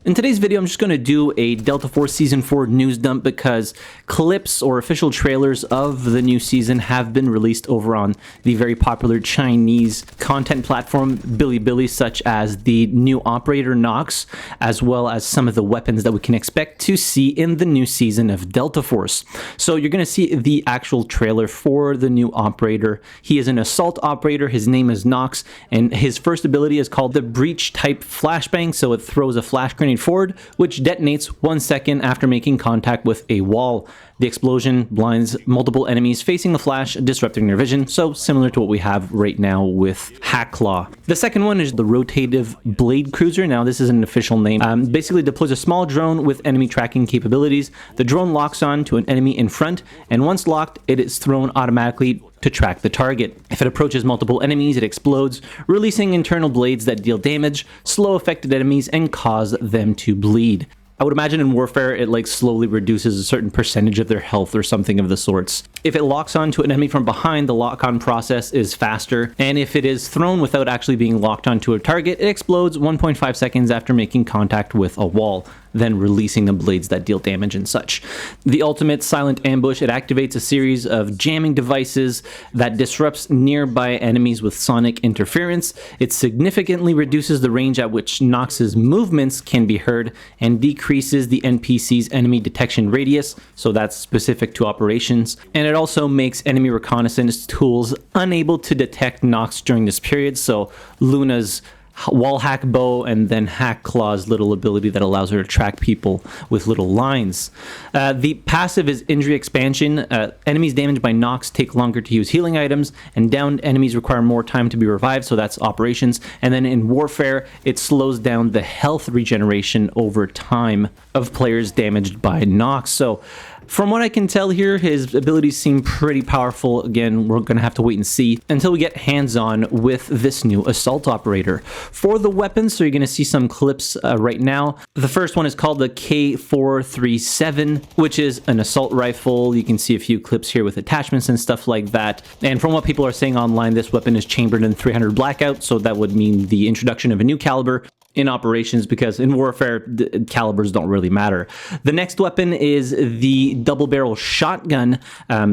In today's video, I'm just going to do a Delta Force Season 4 news dump because clips or official trailers of the new season have been released over on the very popular Chinese content platform Bilibili, such as the new operator Nox, as well as some of the weapons that we can expect to see in the new season of Delta Force. So you're going to see the actual trailer for the new operator. He is an assault operator. His name is Nox, and his first ability is called the Breach type Flashbang. So it throws a flash grenade forward, which detonates 1 second after making contact with a wall. The explosion blinds multiple enemies facing the flash, disrupting their vision, so similar to what we have right now with Hack Claw. The second one is the Rotative Blade Cruiser. Now this is an official name. Basically deploys a small drone with enemy tracking capabilities. The drone locks on to an enemy in front, and once locked, it is thrown automatically to track the target. If it approaches multiple enemies, it explodes, releasing internal blades that deal damage, slow affected enemies, and cause them to bleed. I would imagine in Warfare, it slowly reduces a certain percentage of their health or something of the sorts. If it locks on to an enemy from behind, the lock-on process is faster, and if it is thrown without actually being locked onto a target, it explodes 1.5 seconds after making contact with a wall, then releasing the blades that deal damage and such. The ultimate silent ambush, it activates a series of jamming devices that disrupts nearby enemies with sonic interference. It significantly reduces the range at which Nox's movements can be heard and decreases the NPC's enemy detection radius, so that's specific to operations. And it also makes enemy reconnaissance tools unable to detect Nox during this period, so Luna's wall hack bow and then Hack Claw's little ability that allows her to track people with little lines. The passive is injury expansion. Enemies damaged by Nox take longer to use healing items, and downed enemies require more time to be revived, so that's operations. And then in Warfare, it slows down the health regeneration over time of players damaged by Nox. So from what I can tell here, his abilities seem pretty powerful. Again, we're going to have to wait and see until we get hands-on with this new assault operator. For the weapons, so you're going to see some clips right now. The first one is called the K437, which is an assault rifle. You can see a few clips here with attachments and stuff like that. And from what people are saying online, this weapon is chambered in 300 blackout, so that would mean the introduction of a new caliber in operations, because in Warfare, the calibers don't really matter. The next weapon is the double barrel shotgun.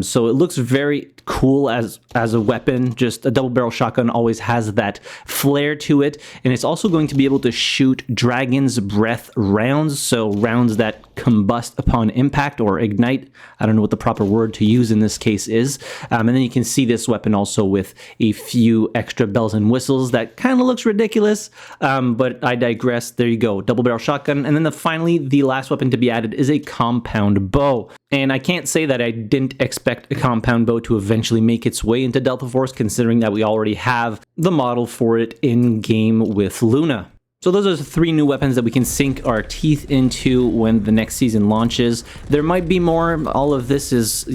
So it looks very cool as a weapon. Just a double barrel shotgun always has that flair to it, and it's also going to be able to shoot dragon's breath rounds, so rounds that combust upon impact or ignite. I don't know what the proper word to use in this case is. And then you can see this weapon also with a few extra bells and whistles that kind of looks ridiculous, but I digress. There you go, double barrel shotgun. And then finally, the last weapon to be added is a compound bow. And I can't say that I didn't expect a compound bow to eventually make its way into Delta Force, considering that we already have the model for it in game with Luna. So those are the 3 new weapons that we can sink our teeth into when the next season launches. There might be more. All of this is,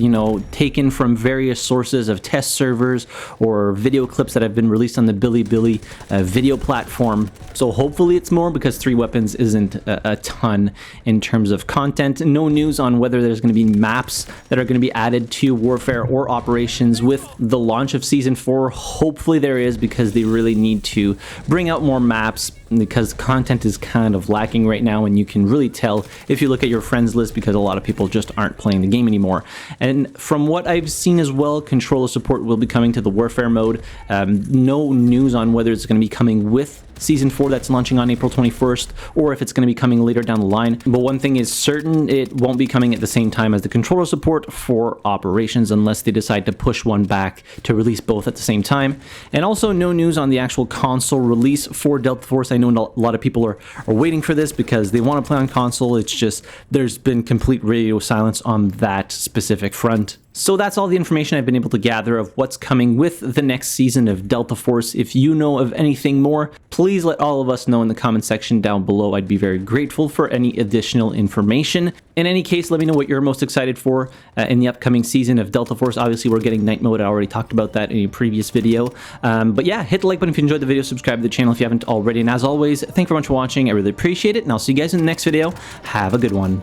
taken from various sources of test servers or video clips that have been released on the Bilibili video platform. So hopefully it's more, because 3 weapons isn't a ton in terms of content. No news on whether there's going to be maps that are going to be added to Warfare or Operations with the launch of Season 4. Hopefully there is, because they really need to bring out more maps, because content is kind of lacking right now, and you can really tell if you look at your friends list, because a lot of people just aren't playing the game anymore. And from what I've seen as well, controller support will be coming to the Warfare mode. No news on whether it's going to be coming with Season 4 that's launching on April 21st, or if it's going to be coming later down the line. But one thing is certain, it won't be coming at the same time as the controller support for Operations, unless they decide to push one back to release both at the same time. And also no news on the actual console release for Delta Force. I know a lot of people are waiting for this because they want to play on console. It's just there's been complete radio silence on that specific front. So that's all the information I've been able to gather of what's coming with the next season of Delta Force. If you know of anything more, please let all of us know in the comment section down below. I'd be very grateful for any additional information. In any case, let me know what you're most excited for in the upcoming season of Delta Force. Obviously, we're getting night mode. I already talked about that in a previous video. But yeah, hit the like button if you enjoyed the video. Subscribe to the channel if you haven't already. And as always, thank you very much for watching. I really appreciate it. And I'll see you guys in the next video. Have a good one.